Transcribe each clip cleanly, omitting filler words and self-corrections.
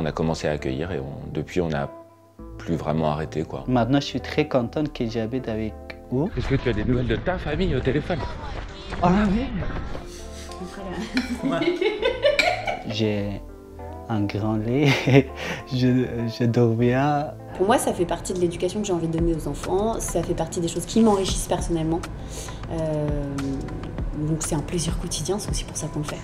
On a commencé à accueillir et depuis, on n'a plus vraiment arrêté, quoi. Maintenant, je suis très contente que j'habite avec vous. Est-ce que tu as des nouvelles de ta famille au téléphone? Ah oui. J'ai un grand lit, je dors bien. Pour moi, ça fait partie de l'éducation que j'ai envie de donner aux enfants, ça fait partie des choses qui m'enrichissent personnellement. Donc c'est un plaisir quotidien, c'est aussi pour ça qu'on le fait.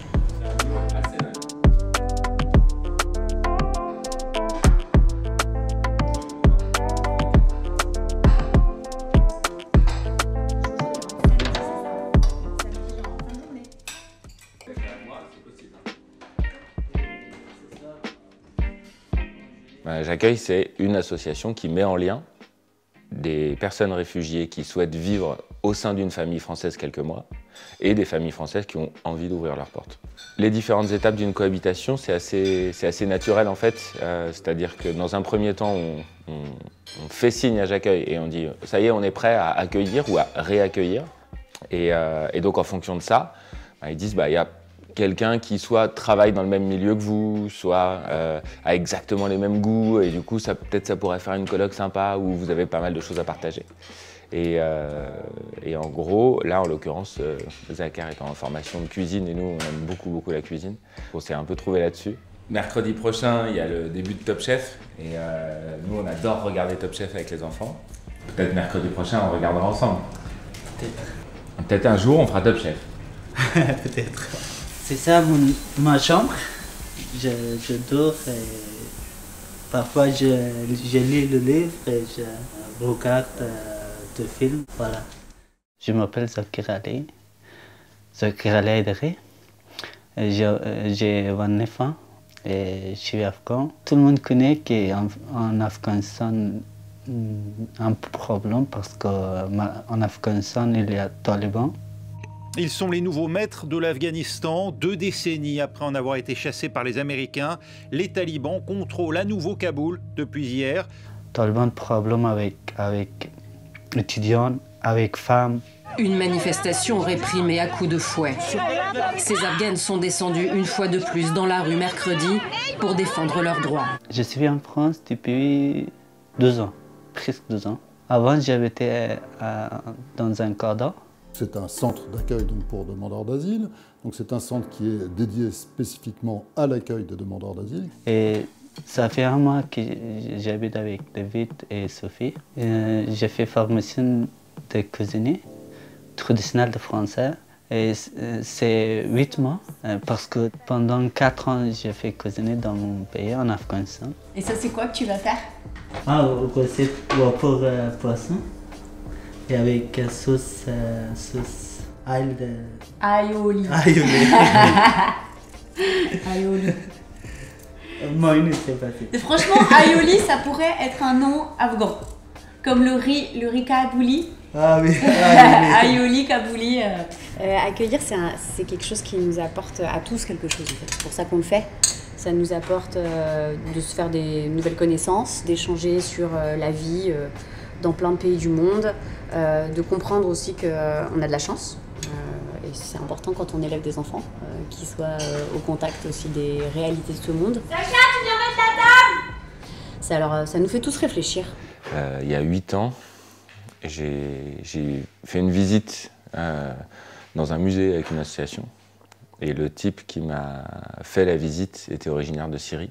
J'accueille, c'est une association qui met en lien des personnes réfugiées qui souhaitent vivre au sein d'une famille française quelques mois et des familles françaises qui ont envie d'ouvrir leurs portes. Les différentes étapes d'une cohabitation, c'est assez naturel en fait. C'est-à-dire que dans un premier temps, on fait signe à J'accueille et on dit ça y est, on est prêt à accueillir ou à réaccueillir. Et donc en fonction de ça, ils disent il y a quelqu'un qui soit travaille dans le même milieu que vous, soit a exactement les mêmes goûts, et du coup, peut-être ça pourrait faire une coloc sympa où vous avez pas mal de choses à partager. Et en gros, là, en l'occurrence, Zakar est en formation de cuisine et nous, on aime beaucoup la cuisine. On s'est un peu trouvé là-dessus. Mercredi prochain, il y a le début de Top Chef et nous, on adore regarder Top Chef avec les enfants. Peut-être mercredi prochain, on regardera ensemble. Peut-être un jour, on fera Top Chef. Peut-être. C'est ça ma chambre. Je dors et parfois je lis le livre et je regarde des films. Voilà. Je m'appelle Zakir Ali. Zakir Ali Aïdari. J'ai 29 ans et je suis afghan. Tout le monde connaît qu'en Afghanistan, un problème parce qu'en Afghanistan, il y a Taliban. Ils sont les nouveaux maîtres de l'Afghanistan. 2 décennies après en avoir été chassés par les Américains, les talibans contrôlent à nouveau Kaboul depuis hier. Taliban, problème avec étudiants, avec femmes. Une manifestation réprimée à coups de fouet. Ces Afghanes sont descendus une fois de plus dans la rue mercredi pour défendre leurs droits. Je suis en France depuis 2 ans, presque 2 ans. Avant, j'habitais dans un cadre. C'est un centre d'accueil pour demandeurs d'asile. Donc c'est un centre qui est dédié spécifiquement à l'accueil de demandeurs d'asile. Et ça fait un mois que j'habite avec David et Sophie. J'ai fait formation de cuisinier traditionnel de français. Et c'est 8 mois parce que pendant 4 ans, j'ai fait cuisiner dans mon pays, en Afghanistan. Et ça, c'est quoi que tu vas faire? C'est pour poisson. Et avec sauce ail de... Aioli. Aioli. Moi, je ne sais pas. Franchement, aioli, ça pourrait être un nom afghan. Comme le riz kabouli. Ah oui. Aioli, kabouli. Accueillir, c'est quelque chose qui nous apporte à tous quelque chose. En fait. C'est pour ça qu'on le fait. Ça nous apporte de se faire des nouvelles connaissances, d'échanger sur la vie dans plein de pays du monde, de comprendre aussi qu'on a de la chance. Et c'est important quand on élève des enfants, qu'ils soient au contact aussi des réalités de ce monde. Sacha, tu viens mettre la table! Ça nous fait tous réfléchir. Il y a 8 ans, j'ai fait une visite dans un musée avec une association. Et le type qui m'a fait la visite était originaire de Syrie.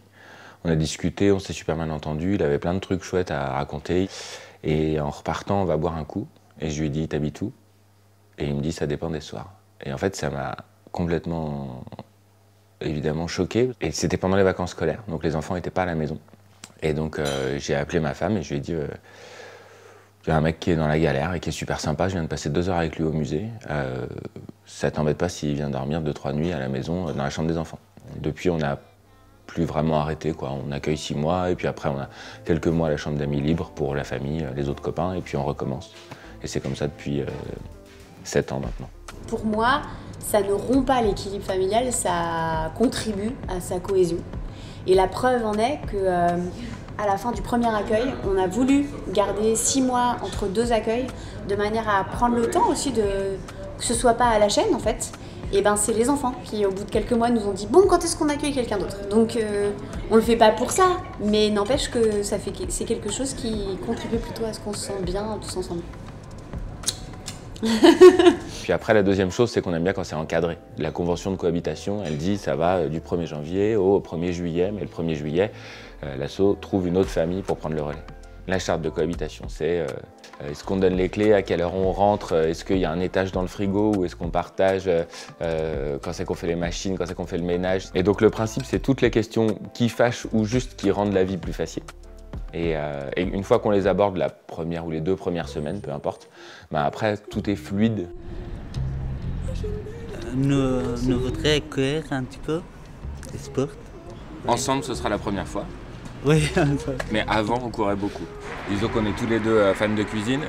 On a discuté, on s'est super bien entendu, il avait plein de trucs chouettes à raconter. Et en repartant, on va boire un coup. Et je lui ai dit, t'habites où? Et il me dit, ça dépend des soirs. Et en fait, ça m'a complètement, évidemment, choqué. Et c'était pendant les vacances scolaires, donc les enfants n'étaient pas à la maison. Et donc, j'ai appelé ma femme et je lui ai dit, il y a un mec qui est dans la galère et qui est super sympa, je viens de passer 2 heures avec lui au musée. Ça t'embête pas s'il vient dormir 2-3 nuits à la maison, dans la chambre des enfants? Depuis, on n'a plus vraiment arrêté, quoi. On accueille 6 mois et puis après on a quelques mois à la chambre d'amis libre pour la famille, les autres copains et puis on recommence. Et c'est comme ça depuis 7 ans maintenant. Pour moi, ça ne rompt pas l'équilibre familial, ça contribue à sa cohésion. Et la preuve en est que à la fin du premier accueil, on a voulu garder 6 mois entre 2 accueils de manière à prendre le temps aussi que ce soit pas à la chaîne en fait. et ben c'est les enfants qui, au bout de quelques mois, nous ont dit « Bon, quand est-ce qu'on accueille quelqu'un d'autre ?» Donc, on le fait pas pour ça, mais n'empêche que c'est quelque chose qui contribue plutôt à ce qu'on se sente bien tous ensemble. Puis après, la deuxième chose, c'est qu'on aime bien quand c'est encadré. La convention de cohabitation, elle dit ça va du 1er janvier au 1er juillet, mais le 1er juillet, l'asso trouve une autre famille pour prendre le relais. La charte de cohabitation, c'est est-ce qu'on donne les clés, à quelle heure on rentre, est-ce qu'il y a un étage dans le frigo ou est-ce qu'on partage quand c'est qu'on fait les machines, quand c'est qu'on fait le ménage. Et donc le principe, c'est toutes les questions qui fâchent ou juste qui rendent la vie plus facile. Et une fois qu'on les aborde la première ou les 2 premières semaines, peu importe, ben après tout est fluide. Nous voudrions accueillir un petit peu des sports. Ensemble, ce sera la première fois. Oui, mais avant, on courait beaucoup. Disons qu'on est tous les deux fans de cuisine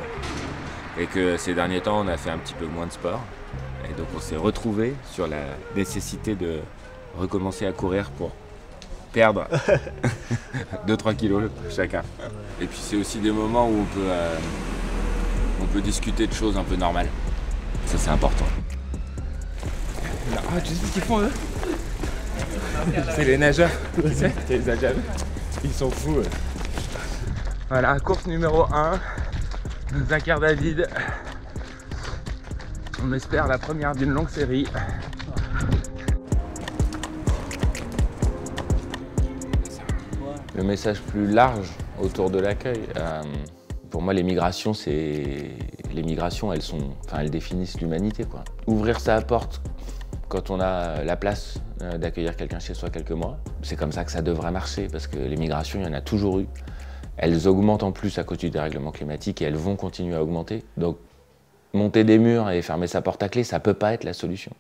et que ces derniers temps, on a fait un petit peu moins de sport. Et donc, on s'est retrouvés sur la nécessité de recommencer à courir pour perdre 2-3 kilos chacun. Et puis, c'est aussi des moments où on peut discuter de choses un peu normales. Ça, c'est important. Ah, tu sais ce qu'ils font, eux? C'est les nageurs, tu sais, tu les as déjà vus. Ils sont fous. Voilà, course numéro 1, Zakar David. On espère la première d'une longue série. Le message plus large autour de l'accueil, pour moi les migrations, elles définissent l'humanité, quoi. Ouvrir sa porte quand on a la place d'accueillir quelqu'un chez soi quelques mois, c'est comme ça que ça devrait marcher, parce que les migrations, il y en a toujours eu. Elles augmentent en plus à cause du dérèglement climatique et elles vont continuer à augmenter. Donc monter des murs et fermer sa porte à clé, ça peut pas être la solution.